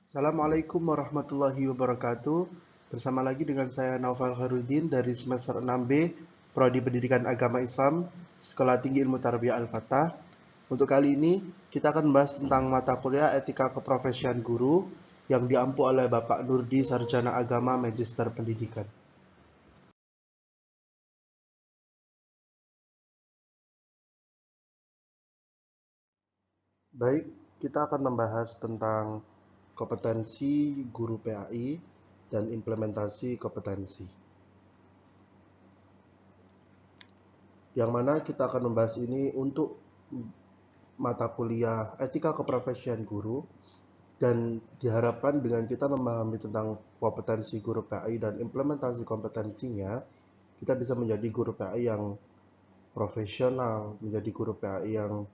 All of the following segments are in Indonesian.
Assalamualaikum warahmatullahi wabarakatuh. Bersama lagi dengan saya Naufal Khairudin dari semester 6B, Prodi Pendidikan Agama Islam, Sekolah Tinggi Ilmu Tarbiyah Al-Fatah. Untuk kali ini, kita akan membahas tentang mata kuliah Etika Keprofesian Guru yang diampu oleh Bapak Nurdi, Sarjana Agama Magister Pendidikan. Baik, kita akan membahas tentang kompetensi guru PAI dan implementasi kompetensi. Yang mana kita akan membahas ini untuk mata kuliah Etika Keprofesian Guru, dan diharapkan dengan kita memahami tentang kompetensi guru PAI dan implementasi kompetensinya, kita bisa menjadi guru PAI yang profesional, menjadi guru PAI yang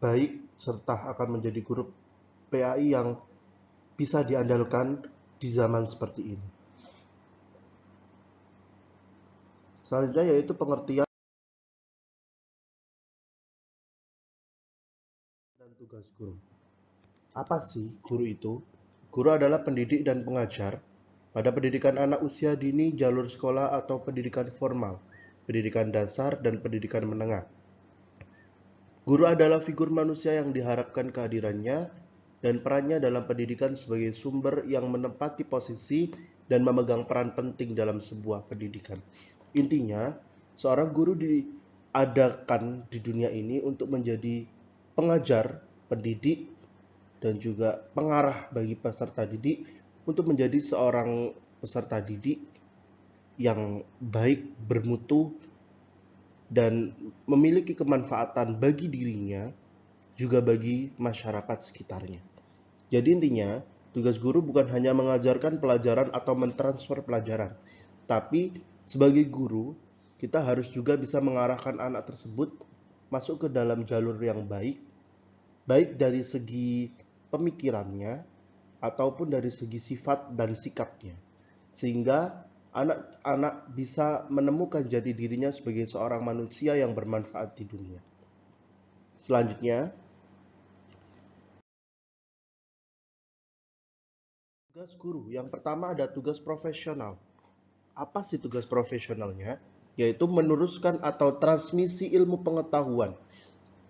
baik, serta akan menjadi guru PAI yang bisa diandalkan di zaman seperti ini. Selanjutnya yaitu pengertian dan tugas guru. Apa sih guru itu? Guru adalah pendidik dan pengajar pada pendidikan anak usia dini, jalur sekolah atau pendidikan formal, pendidikan dasar, dan pendidikan menengah. Guru adalah figur manusia yang diharapkan kehadirannya dan perannya dalam pendidikan sebagai sumber yang menempati posisi dan memegang peran penting dalam sebuah pendidikan. Intinya, seorang guru diadakan di dunia ini untuk menjadi pengajar, pendidik, dan juga pengarah bagi peserta didik untuk menjadi seorang peserta didik yang baik, bermutu, dan memiliki kemanfaatan bagi dirinya juga bagi masyarakat sekitarnya. Jadi intinya, tugas guru bukan hanya mengajarkan pelajaran atau mentransfer pelajaran, tapi sebagai guru, kita harus juga bisa mengarahkan anak tersebut masuk ke dalam jalur yang baik, baik dari segi pemikirannya ataupun dari segi sifat dan sikapnya, sehingga anak-anak bisa menemukan jati dirinya sebagai seorang manusia yang bermanfaat di dunia. Selanjutnya, tugas guru yang pertama ada tugas profesional. Apa sih tugas profesionalnya? Yaitu meneruskan atau transmisi ilmu pengetahuan,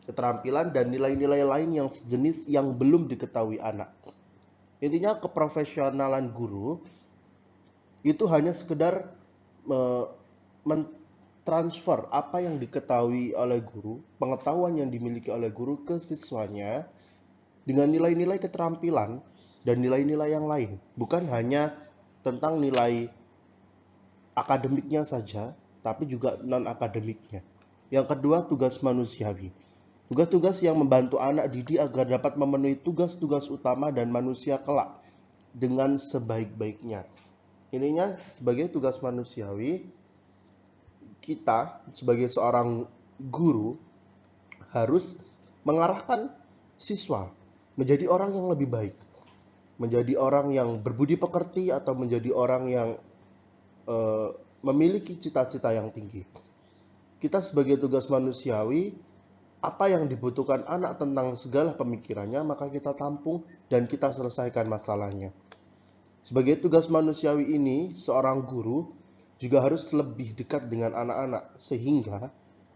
keterampilan, dan nilai-nilai lain yang sejenis yang belum diketahui anak. Intinya keprofesionalan guru itu hanya sekedar mentransfer apa yang diketahui oleh guru, pengetahuan yang dimiliki oleh guru ke siswanya dengan nilai-nilai keterampilan dan nilai-nilai yang lain, bukan hanya tentang nilai akademiknya saja, tapi juga non-akademiknya. Yang kedua, tugas manusiawi. Tugas-tugas yang membantu anak didik agar dapat memenuhi tugas-tugas utama dan manusia kelak dengan sebaik-baiknya. Ininya sebagai tugas manusiawi, kita sebagai seorang guru harus mengarahkan siswa menjadi orang yang lebih baik, menjadi orang yang berbudi pekerti, atau menjadi orang yang memiliki cita-cita yang tinggi. Kita sebagai tugas manusiawi, apa yang dibutuhkan anak tentang segala pemikirannya, maka kita tampung dan kita selesaikan masalahnya. Sebagai tugas manusiawi ini, seorang guru juga harus lebih dekat dengan anak-anak, sehingga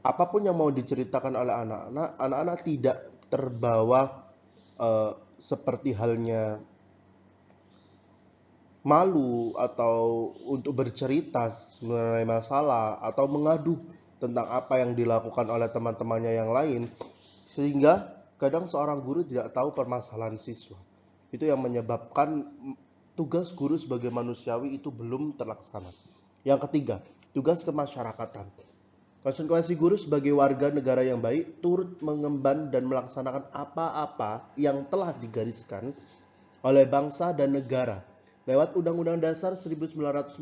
apapun yang mau diceritakan oleh anak-anak, anak-anak tidak terbawa seperti halnya malu atau untuk bercerita mengenai masalah atau mengadu tentang apa yang dilakukan oleh teman-temannya yang lain, sehingga kadang seorang guru tidak tahu permasalahan siswa. Itu yang menyebabkan tugas guru sebagai manusiawi itu belum terlaksana. Yang ketiga, tugas kemasyarakatan. Konsekuensi guru sebagai warga negara yang baik turut mengemban dan melaksanakan apa-apa yang telah digariskan oleh bangsa dan negara lewat Undang-Undang Dasar 1945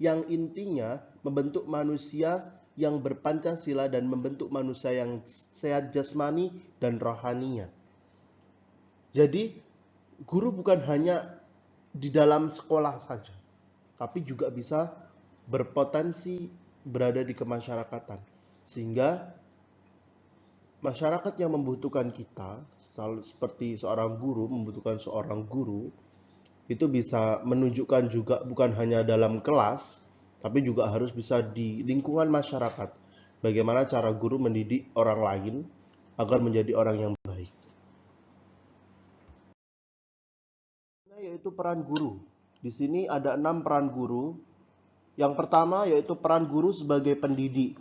yang intinya membentuk manusia yang berpancasila dan membentuk manusia yang sehat jasmani dan rohaninya. Jadi guru bukan hanya di dalam sekolah saja, tapi juga bisa berpotensi berada di kemasyarakatan, sehingga Masyarakat yang membutuhkan kita, seperti seorang guru membutuhkan seorang guru, itu bisa menunjukkan juga bukan hanya dalam kelas, tapi juga harus bisa di lingkungan masyarakat. Bagaimana cara guru mendidik orang lain agar menjadi orang yang baik. Yaitu peran guru. Di sini ada 6 peran guru. Yang pertama yaitu peran guru sebagai pendidik.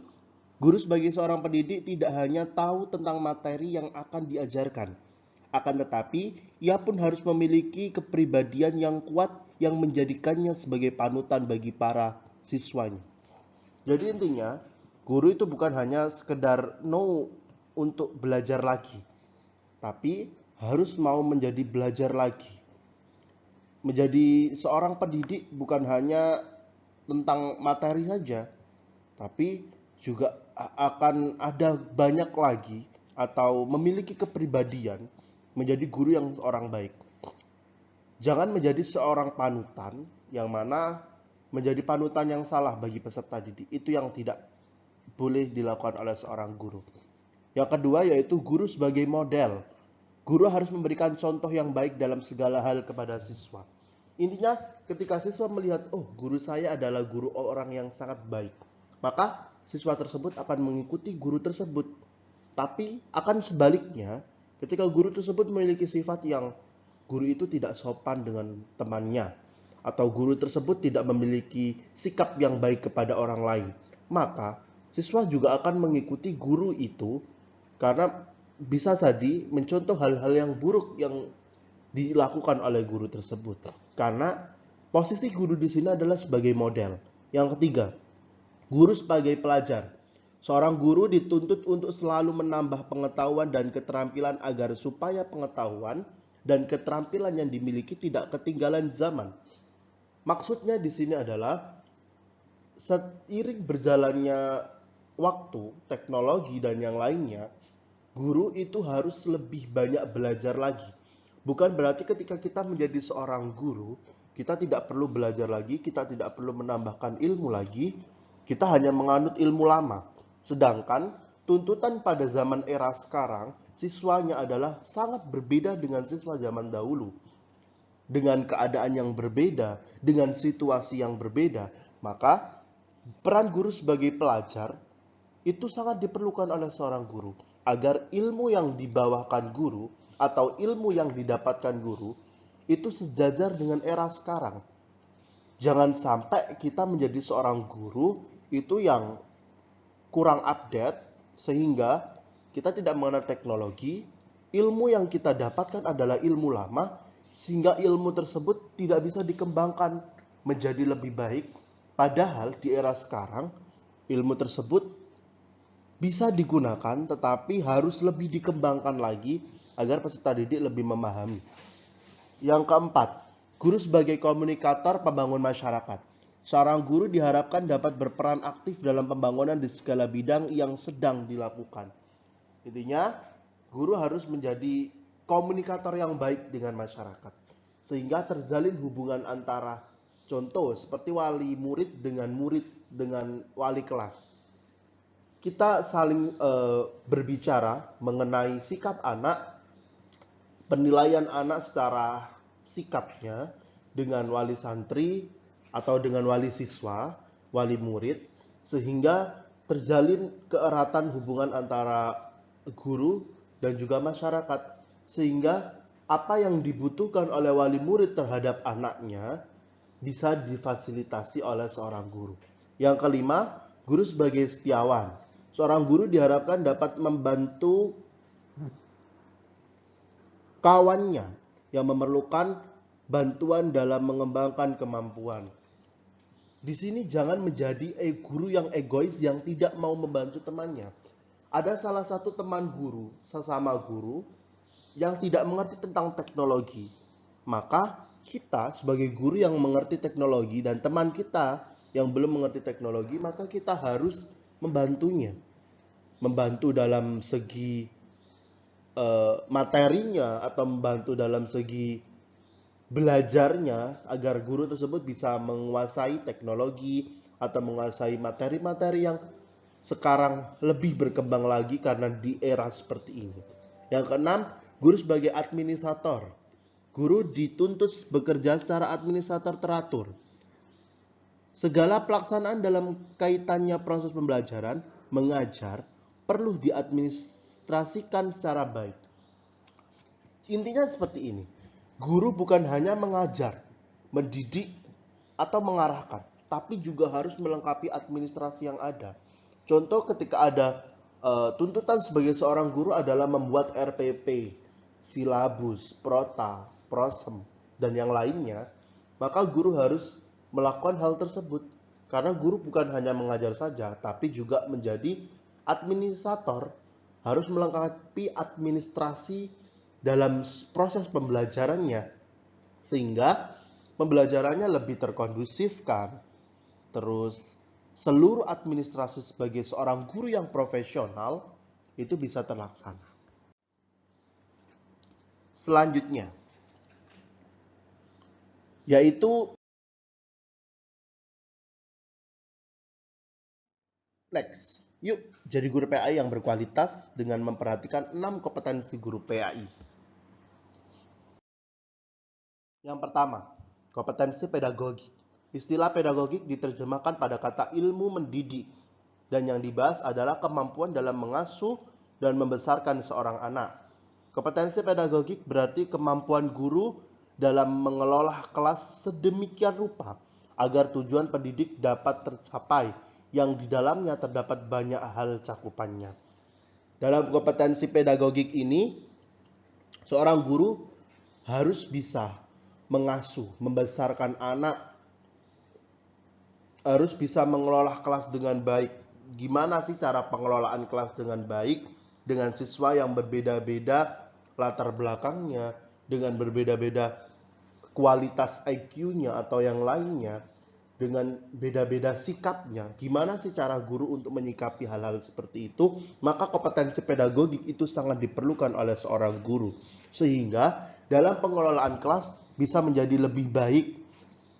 Guru sebagai seorang pendidik tidak hanya tahu tentang materi yang akan diajarkan, akan tetapi ia pun harus memiliki kepribadian yang kuat yang menjadikannya sebagai panutan bagi para siswanya. Jadi intinya, guru itu bukan hanya sekedar untuk belajar lagi, tapi harus mau menjadi belajar lagi. Menjadi seorang pendidik bukan hanya tentang materi saja, tapi juga akan ada banyak lagi atau memiliki kepribadian menjadi guru yang seorang baik. Jangan menjadi seorang panutan yang mana menjadi panutan yang salah bagi peserta didik. Itu yang tidak boleh dilakukan oleh seorang guru. Yang kedua yaitu guru sebagai model. Guru harus memberikan contoh yang baik dalam segala hal kepada siswa. Intinya ketika siswa melihat, oh guru saya adalah guru orang yang sangat baik, maka siswa tersebut akan mengikuti guru tersebut. Tapi akan sebaliknya, ketika guru tersebut memiliki sifat yang guru itu tidak sopan dengan temannya, atau guru tersebut tidak memiliki sikap yang baik kepada orang lain, maka siswa juga akan mengikuti guru itu karena bisa jadi mencontoh hal-hal yang buruk yang dilakukan oleh guru tersebut. Karena posisi guru di sini adalah sebagai model. Yang ketiga, guru sebagai pelajar. Seorang guru dituntut untuk selalu menambah pengetahuan dan keterampilan agar supaya pengetahuan dan keterampilan yang dimiliki tidak ketinggalan zaman. Maksudnya di sini adalah seiring berjalannya waktu, teknologi dan yang lainnya, guru itu harus lebih banyak belajar lagi. Bukan berarti ketika kita menjadi seorang guru, kita tidak perlu belajar lagi, kita tidak perlu menambahkan ilmu lagi, kita hanya menganut ilmu lama. Sedangkan tuntutan pada zaman era sekarang, siswanya adalah sangat berbeda dengan siswa zaman dahulu. Dengan keadaan yang berbeda, dengan situasi yang berbeda, maka peran guru sebagai pelajar itu sangat diperlukan oleh seorang guru agar ilmu yang dibawakan guru atau ilmu yang didapatkan guru itu sejajar dengan era sekarang. Jangan sampai kita menjadi seorang guru itu yang kurang update sehingga kita tidak mengenal teknologi, ilmu yang kita dapatkan adalah ilmu lama sehingga ilmu tersebut tidak bisa dikembangkan menjadi lebih baik. Padahal di era sekarang ilmu tersebut bisa digunakan tetapi harus lebih dikembangkan lagi agar peserta didik lebih memahami. Yang keempat, guru sebagai komunikator pembangun masyarakat. Seorang guru diharapkan dapat berperan aktif dalam pembangunan di segala bidang yang sedang dilakukan. Intinya, guru harus menjadi komunikator yang baik dengan masyarakat. Sehingga terjalin hubungan antara contoh seperti wali murid dengan wali kelas. Kita saling berbicara mengenai sikap anak, penilaian anak secara sikapnya dengan wali santri atau dengan wali siswa, wali murid, sehingga terjalin keeratan hubungan antara guru dan juga masyarakat, sehingga apa yang dibutuhkan oleh wali murid terhadap anaknya bisa difasilitasi oleh seorang guru. Yang kelima, guru sebagai setiawan. Seorang guru diharapkan dapat membantu kawannya yang memerlukan bantuan dalam mengembangkan kemampuan. Di sini jangan menjadi guru yang egois yang tidak mau membantu temannya. Ada salah satu teman guru, sesama guru, yang tidak mengerti tentang teknologi. Maka kita sebagai guru yang mengerti teknologi dan teman kita yang belum mengerti teknologi, maka kita harus membantunya. Membantu dalam segi materinya atau membantu dalam segi belajarnya agar guru tersebut bisa menguasai teknologi atau menguasai materi-materi yang sekarang lebih berkembang lagi karena di era seperti ini. Yang keenam, guru sebagai administrator. Guru dituntut bekerja secara administrator teratur. Segala pelaksanaan dalam kaitannya proses pembelajaran, mengajar, perlu diadministrasikan secara baik. Intinya seperti ini, guru bukan hanya mengajar, mendidik, atau mengarahkan, tapi juga harus melengkapi administrasi yang ada. Contoh ketika ada tuntutan sebagai seorang guru adalah membuat RPP, silabus, prota, prosem, dan yang lainnya, maka guru harus melakukan hal tersebut. Karena guru bukan hanya mengajar saja, tapi juga menjadi administrator, harus melengkapi administrasi dalam proses pembelajarannya, sehingga pembelajarannya lebih terkondusifkan. Terus seluruh administrasi sebagai seorang guru yang profesional itu bisa terlaksana. Selanjutnya, yaitu next. Yuk jadi guru PAI yang berkualitas dengan memperhatikan 6 kompetensi guru PAI. Yang pertama, kompetensi pedagogik. Istilah pedagogik diterjemahkan pada kata ilmu mendidik, dan yang dibahas adalah kemampuan dalam mengasuh dan membesarkan seorang anak. Kompetensi pedagogik berarti kemampuan guru dalam mengelola kelas sedemikian rupa agar tujuan pendidik dapat tercapai, yang di dalamnya terdapat banyak hal cakupannya. Dalam kompetensi pedagogik ini, seorang guru harus bisa mengasuh, membesarkan anak, harus bisa mengelola kelas dengan baik. Gimana sih cara pengelolaan kelas dengan baik dengan siswa yang berbeda-beda latar belakangnya, dengan berbeda-beda kualitas IQ-nya atau yang lainnya, dengan beda-beda sikapnya. Gimana sih cara guru untuk menyikapi hal-hal seperti itu? Maka kompetensi pedagogik itu sangat diperlukan oleh seorang guru, sehingga dalam pengelolaan kelas bisa menjadi lebih baik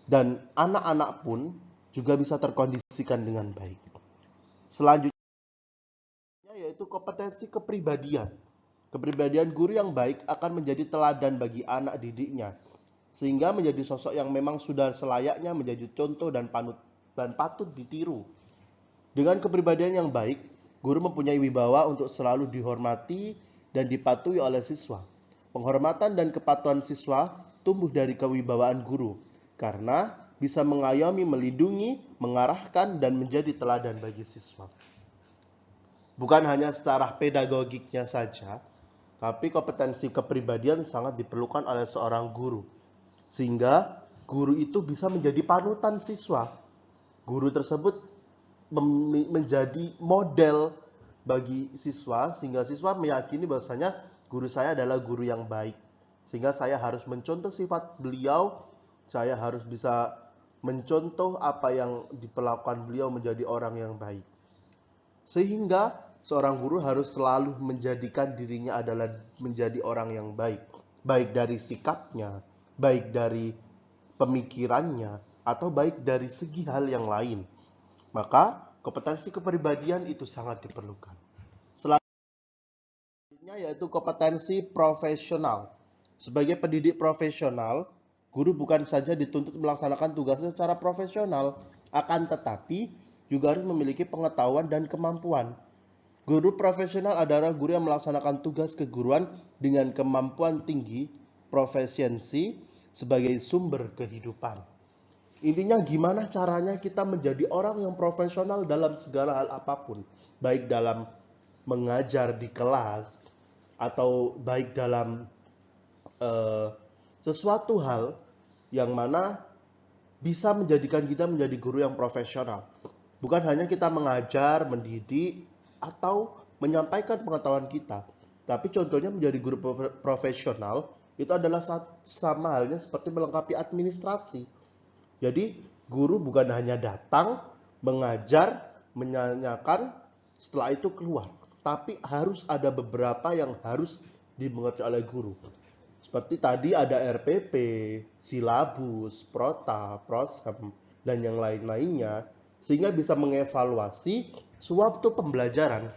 dan anak-anak pun juga bisa terkondisikan dengan baik. Selanjutnya yaitu kompetensi kepribadian. Kepribadian guru yang baik akan menjadi teladan bagi anak didiknya, sehingga menjadi sosok yang memang sudah selayaknya menjadi contoh dan patut ditiru. Dengan kepribadian yang baik, guru mempunyai wibawa untuk selalu dihormati dan dipatuhi oleh siswa. Penghormatan dan kepatuhan siswa tumbuh dari kewibawaan guru, karena bisa mengayomi, melindungi, mengarahkan, dan menjadi teladan bagi siswa. Bukan hanya secara pedagogiknya saja, tapi kompetensi kepribadian sangat diperlukan oleh seorang guru, sehingga guru itu bisa menjadi panutan siswa. Guru tersebut menjadi model bagi siswa, sehingga siswa meyakini bahwasanya guru saya adalah guru yang baik, sehingga saya harus mencontoh sifat beliau, saya harus bisa mencontoh apa yang diperlakukan beliau menjadi orang yang baik. Sehingga seorang guru harus selalu menjadikan dirinya adalah menjadi orang yang baik, baik dari sikapnya, baik dari pemikirannya, atau baik dari segi hal yang lain. Maka kompetensi kepribadian itu sangat diperlukan. Selanjutnya yaitu kompetensi profesional. Sebagai pendidik profesional, guru bukan saja dituntut melaksanakan tugasnya secara profesional, akan tetapi juga harus memiliki pengetahuan dan kemampuan. Guru profesional adalah guru yang melaksanakan tugas keguruan dengan kemampuan tinggi, profesiensi sebagai sumber kehidupan. Intinya gimana caranya kita menjadi orang yang profesional dalam segala hal apapun, baik dalam mengajar di kelas atau baik dalam sesuatu hal yang mana bisa menjadikan kita menjadi guru yang profesional. Bukan hanya kita mengajar, mendidik, atau menyampaikan pengetahuan kita, tapi contohnya menjadi guru profesional itu adalah sama halnya seperti melengkapi administrasi. Jadi guru bukan hanya datang, mengajar, menyanyikan, setelah itu keluar, tapi harus ada beberapa yang harus dimengerti oleh guru. Seperti tadi ada RPP, silabus, prota, prosem, dan yang lain-lainnya, sehingga bisa mengevaluasi suatu pembelajaran,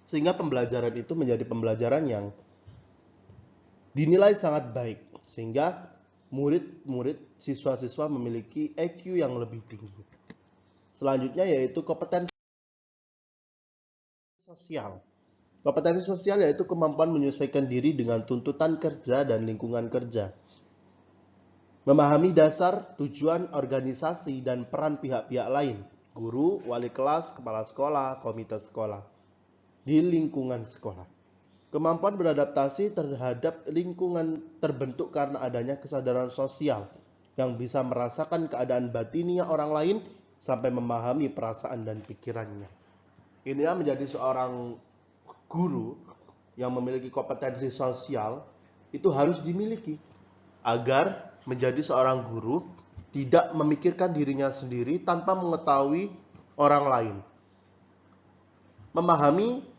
sehingga pembelajaran itu menjadi pembelajaran yang dinilai sangat baik, sehingga murid-murid, siswa-siswa memiliki EQ yang lebih tinggi. Selanjutnya yaitu kompetensi sosial. Kompetensi sosial yaitu kemampuan menyesuaikan diri dengan tuntutan kerja dan lingkungan kerja. Memahami dasar, tujuan, organisasi, dan peran pihak-pihak lain, guru, wali kelas, kepala sekolah, komite sekolah, di lingkungan sekolah. Kemampuan beradaptasi terhadap lingkungan terbentuk karena adanya kesadaran sosial yang bisa merasakan keadaan batinnya orang lain sampai memahami perasaan dan pikirannya. Inilah menjadi seorang guru yang memiliki kompetensi sosial itu harus dimiliki agar menjadi seorang guru tidak memikirkan dirinya sendiri tanpa mengetahui orang lain. Memahami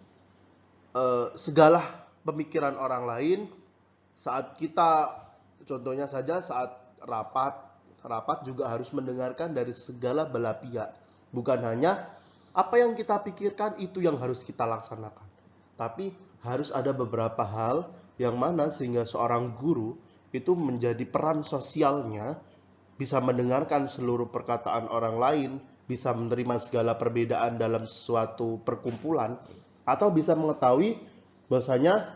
segala pemikiran orang lain saat kita, contohnya saja saat rapat juga harus mendengarkan dari segala belah pihak. Bukan hanya apa yang kita pikirkan itu yang harus kita laksanakan, tapi harus ada beberapa hal yang mana sehingga seorang guru itu menjadi peran sosialnya bisa mendengarkan seluruh perkataan orang lain, bisa menerima segala perbedaan dalam suatu perkumpulan, atau bisa mengetahui bahwasanya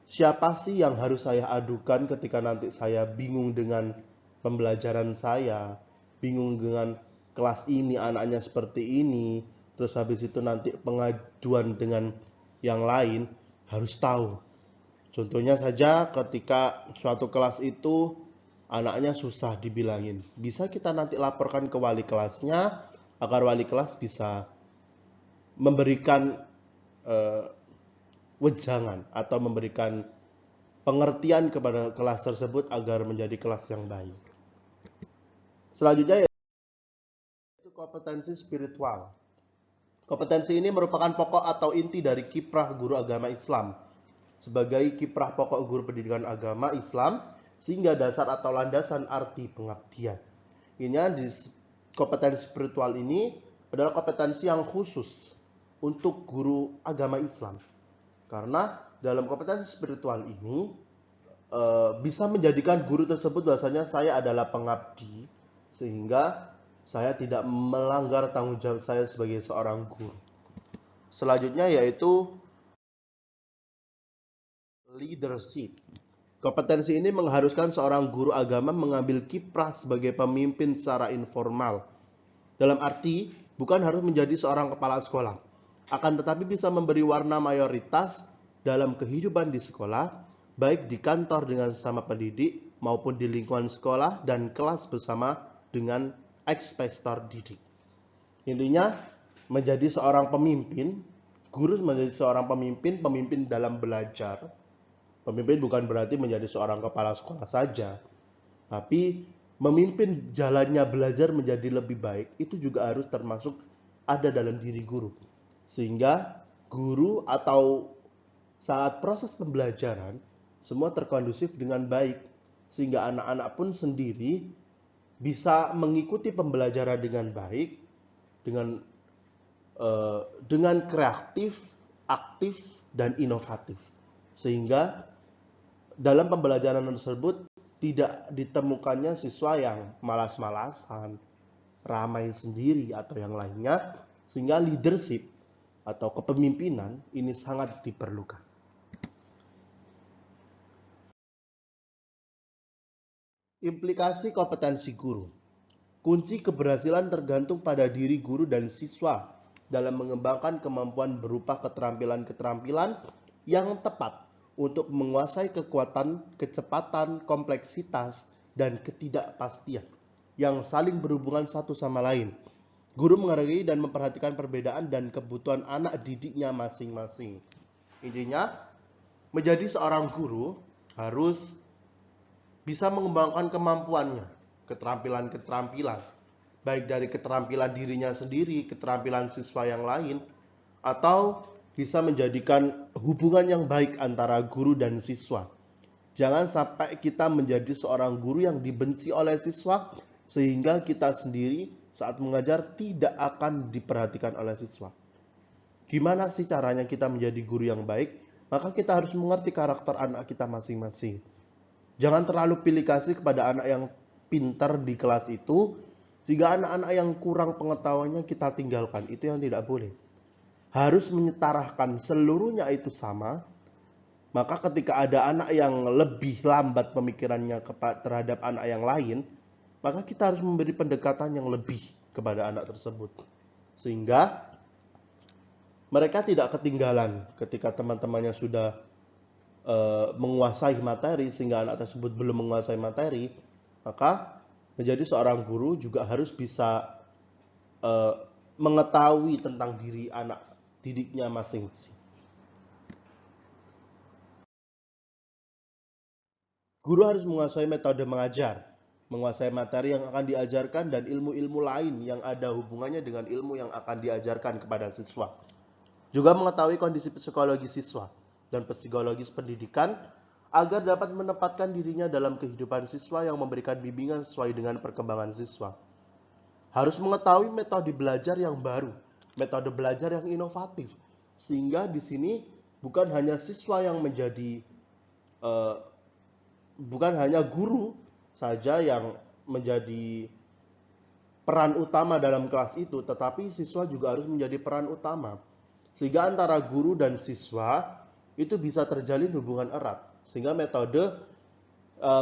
siapa sih yang harus saya adukan ketika nanti saya bingung dengan pembelajaran saya, bingung dengan kelas ini anaknya seperti ini, terus habis itu nanti pengajuan dengan yang lain harus tahu. Contohnya saja ketika suatu kelas itu anaknya susah dibilangin, bisa kita nanti laporkan ke wali kelasnya agar wali kelas bisa memberikan wejangan atau memberikan pengertian kepada kelas tersebut agar menjadi kelas yang baik. Selanjutnya yaitu kompetensi spiritual. Kompetensi ini merupakan pokok atau inti dari kiprah guru agama Islam. Sebagai kiprah pokok guru pendidikan agama Islam, sehingga dasar atau landasan arti pengabdian. Ini di kompetensi spiritual ini adalah kompetensi yang khusus untuk guru agama Islam. Karena dalam kompetensi spiritual ini bisa menjadikan guru tersebut bahwasanya saya adalah pengabdi, sehingga saya tidak melanggar tanggung jawab saya sebagai seorang guru. Selanjutnya yaitu leadership. Kompetensi ini mengharuskan seorang guru agama mengambil kiprah sebagai pemimpin secara informal. Dalam arti, bukan harus menjadi seorang kepala sekolah, akan tetapi bisa memberi warna mayoritas dalam kehidupan di sekolah, baik di kantor dengan sesama pendidik, maupun di lingkungan sekolah dan kelas bersama dengan ekspersor didik. Intinya, menjadi seorang pemimpin, guru menjadi seorang pemimpin dalam belajar. Pemimpin bukan berarti menjadi seorang kepala sekolah saja, tapi memimpin jalannya belajar menjadi lebih baik, itu juga harus termasuk ada dalam diri guru. Sehingga guru atau saat proses pembelajaran, semua terkondusif dengan baik. Sehingga anak-anak pun sendiri bisa mengikuti pembelajaran dengan baik, dengan kreatif, aktif, dan inovatif. Sehingga dalam pembelajaran tersebut tidak ditemukannya siswa yang malas-malasan, ramai sendiri atau yang lainnya, sehingga leadership atau kepemimpinan ini sangat diperlukan. Implikasi kompetensi guru. Kunci keberhasilan tergantung pada diri guru dan siswa dalam mengembangkan kemampuan berupa keterampilan-keterampilan yang tepat untuk menguasai kekuatan, kecepatan, kompleksitas, dan ketidakpastian yang saling berhubungan satu sama lain. Guru menghargai dan memperhatikan perbedaan dan kebutuhan anak didiknya masing-masing. Intinya, menjadi seorang guru harus bisa mengembangkan kemampuannya, keterampilan-keterampilan, baik dari keterampilan dirinya sendiri, keterampilan siswa yang lain, atau bisa menjadikan hubungan yang baik antara guru dan siswa. Jangan sampai kita menjadi seorang guru yang dibenci oleh siswa, sehingga kita sendiri saat mengajar tidak akan diperhatikan oleh siswa. Gimana sih caranya kita menjadi guru yang baik? Maka kita harus mengerti karakter anak kita masing-masing. Jangan terlalu pilih kasih kepada anak yang pintar di kelas itu, sehingga anak-anak yang kurang pengetahuannya kita tinggalkan. Itu yang tidak boleh. Harus menyetarahkan seluruhnya itu sama. Maka ketika ada anak yang lebih lambat pemikirannya terhadap anak yang lain, maka kita harus memberi pendekatan yang lebih kepada anak tersebut. Sehingga mereka tidak ketinggalan ketika teman-temannya sudah menguasai materi, sehingga anak tersebut belum menguasai materi. Maka menjadi seorang guru juga harus bisa mengetahui tentang diri anak didiknya masing-masing. Guru harus menguasai metode mengajar, menguasai materi yang akan diajarkan, dan ilmu-ilmu lain yang ada hubungannya dengan ilmu yang akan diajarkan kepada siswa. Juga mengetahui kondisi psikologi siswa dan psikologis pendidikan agar dapat menempatkan dirinya dalam kehidupan siswa yang memberikan bimbingan sesuai dengan perkembangan siswa. Harus mengetahui metode belajar yang baru, metode belajar yang inovatif, sehingga di sini bukan hanya siswa yang menjadi bukan hanya guru saja yang menjadi peran utama dalam kelas itu, tetapi siswa juga harus menjadi peran utama. Sehingga antara guru dan siswa itu bisa terjalin hubungan erat. Sehingga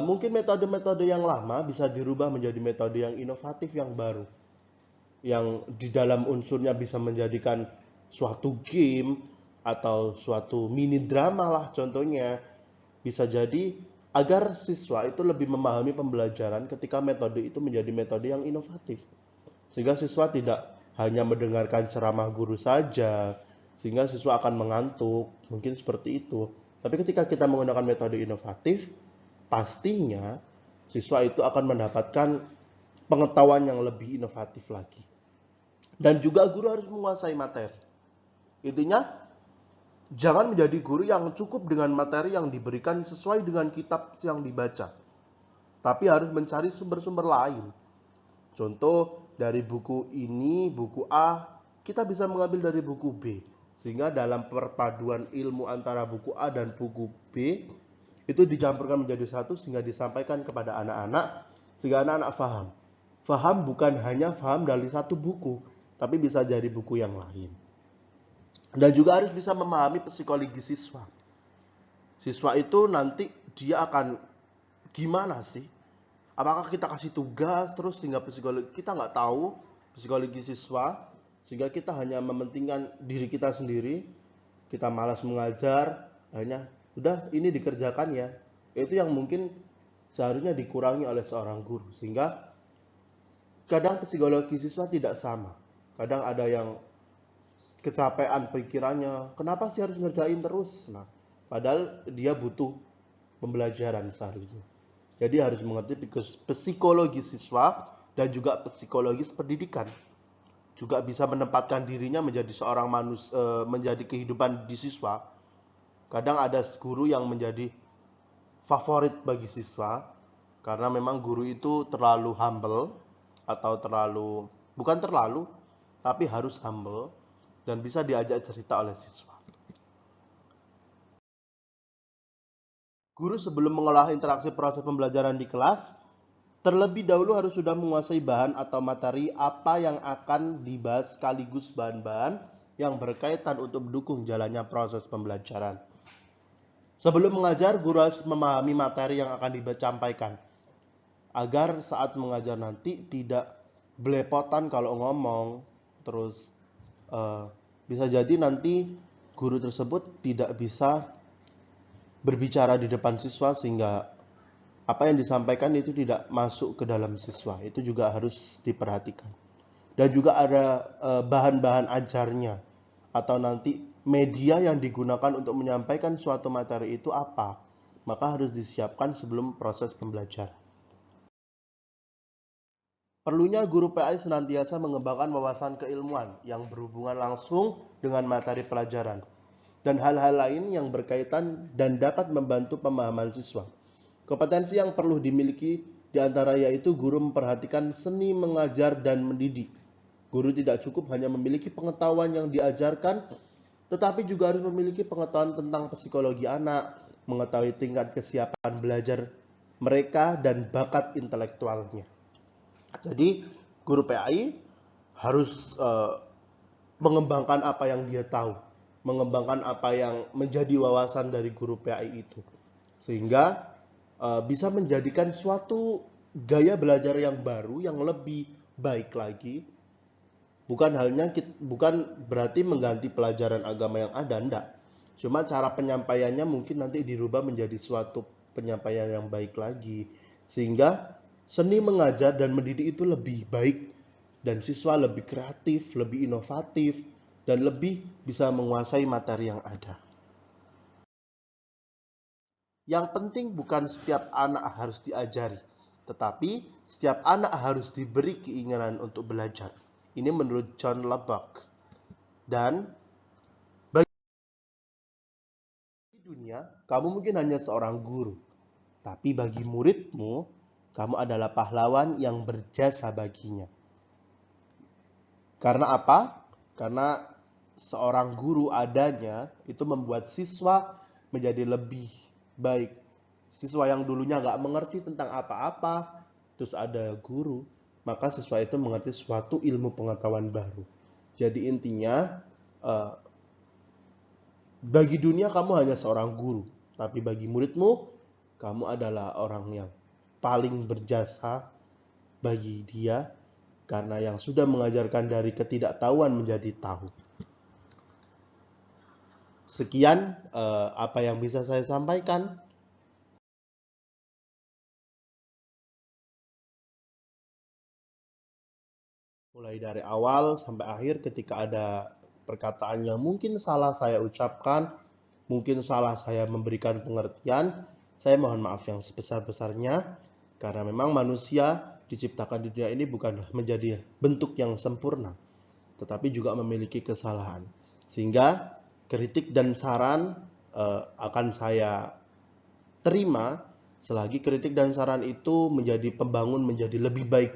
mungkin metode-metode yang lama bisa dirubah menjadi metode yang inovatif, yang baru. Yang di dalam unsurnya bisa menjadikan suatu game atau suatu mini drama lah contohnya. Bisa jadi agar siswa itu lebih memahami pembelajaran ketika metode itu menjadi metode yang inovatif. Sehingga siswa tidak hanya mendengarkan ceramah guru saja, sehingga siswa akan mengantuk, mungkin seperti itu. Tapi ketika kita menggunakan metode inovatif, pastinya siswa itu akan mendapatkan pengetahuan yang lebih inovatif lagi. Dan juga guru harus menguasai materi. Intinya, jangan menjadi guru yang cukup dengan materi yang diberikan sesuai dengan kitab yang dibaca. Tapi harus mencari sumber-sumber lain. Contoh, dari buku ini, buku A, kita bisa mengambil dari buku B. Sehingga dalam perpaduan ilmu antara buku A dan buku B, itu dicampurkan menjadi satu sehingga disampaikan kepada anak-anak, sehingga anak-anak paham. Paham bukan hanya paham dari satu buku, tapi bisa jadi buku yang lain. Dan juga harus bisa memahami psikologi siswa. Siswa itu nanti dia akan gimana sih? Apakah kita kasih tugas terus sehingga kita nggak tahu psikologi siswa, sehingga kita hanya mementingkan diri kita sendiri, kita malas mengajar, akhirnya udah ini dikerjakan ya. Itu yang mungkin seharusnya dikurangi oleh seorang guru, sehingga kadang psikologi siswa tidak sama. Kadang ada yang kecapean pikirannya, kenapa sih harus ngerjain terus? Nah, padahal dia butuh pembelajaran seharusnya. Jadi harus mengerti psikologi siswa dan juga psikologis pendidikan. Juga bisa menempatkan dirinya menjadi seorang manusia, menjadi kehidupan di siswa. Kadang ada guru yang menjadi favorit bagi siswa karena memang guru itu terlalu humble atau bukan terlalu, tapi harus humble dan bisa diajak cerita oleh siswa. Guru sebelum mengolah interaksi proses pembelajaran di kelas, terlebih dahulu harus sudah menguasai bahan atau materi apa yang akan dibahas sekaligus bahan-bahan yang berkaitan untuk mendukung jalannya proses pembelajaran. Sebelum mengajar, guru harus memahami materi yang akan disampaikan, agar saat mengajar nanti tidak belepotan kalau ngomong, terus bisa jadi nanti guru tersebut tidak bisa berbicara di depan siswa sehingga apa yang disampaikan itu tidak masuk ke dalam siswa. Itu juga harus diperhatikan. Dan juga ada bahan-bahan ajarnya atau nanti media yang digunakan untuk menyampaikan suatu materi itu apa. Maka harus disiapkan sebelum proses pembelajaran. Perlunya guru PAI senantiasa mengembangkan wawasan keilmuan yang berhubungan langsung dengan materi pelajaran dan hal-hal lain yang berkaitan dan dapat membantu pemahaman siswa. Kompetensi yang perlu dimiliki Di antara yaitu guru memperhatikan seni mengajar dan mendidik. Guru tidak cukup hanya memiliki pengetahuan yang diajarkan, tetapi juga harus memiliki pengetahuan tentang psikologi anak, mengetahui tingkat kesiapan belajar mereka dan bakat intelektualnya. Jadi guru PAI harus mengembangkan apa yang dia tahu, mengembangkan apa yang menjadi wawasan dari guru PAI itu, sehingga bisa menjadikan suatu gaya belajar yang baru, yang lebih baik lagi. Bukan berarti mengganti pelajaran agama yang ada, enggak. Cuma cara penyampaiannya mungkin nanti dirubah menjadi suatu penyampaian yang baik lagi, sehingga seni mengajar dan mendidik itu lebih baik dan siswa lebih kreatif, lebih inovatif, dan lebih bisa menguasai materi yang ada. Yang penting bukan setiap anak harus diajari, tetapi setiap anak harus diberi keinginan untuk belajar. Ini menurut John Lubbock. Dan bagi dunia, kamu mungkin hanya seorang guru, tapi bagi muridmu, kamu adalah pahlawan yang berjasa baginya. Karena apa? Karena seorang guru adanya itu membuat siswa menjadi lebih baik. Siswa yang dulunya nggak mengerti tentang apa-apa, terus ada guru, maka siswa itu mengerti suatu ilmu pengetahuan baru. Jadi intinya, bagi dunia kamu hanya seorang guru, tapi bagi muridmu, kamu adalah orang yang paling berjasa bagi dia, karena yang sudah mengajarkan dari ketidaktahuan menjadi tahu. Sekian apa yang bisa saya sampaikan. Mulai dari awal sampai akhir, ketika ada perkataan yang mungkin salah saya ucapkan, mungkin salah saya memberikan pengertian, saya mohon maaf yang sebesar-besarnya, karena memang manusia diciptakan di dunia ini bukan menjadi bentuk yang sempurna, tetapi juga memiliki kesalahan. Sehingga kritik dan saran akan saya terima selagi kritik dan saran itu menjadi pembangun, menjadi lebih baik,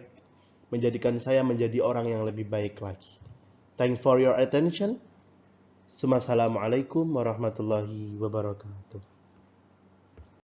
menjadikan saya menjadi orang yang lebih baik lagi. Thanks for your attention. Assalamualaikum warahmatullahi wabarakatuh.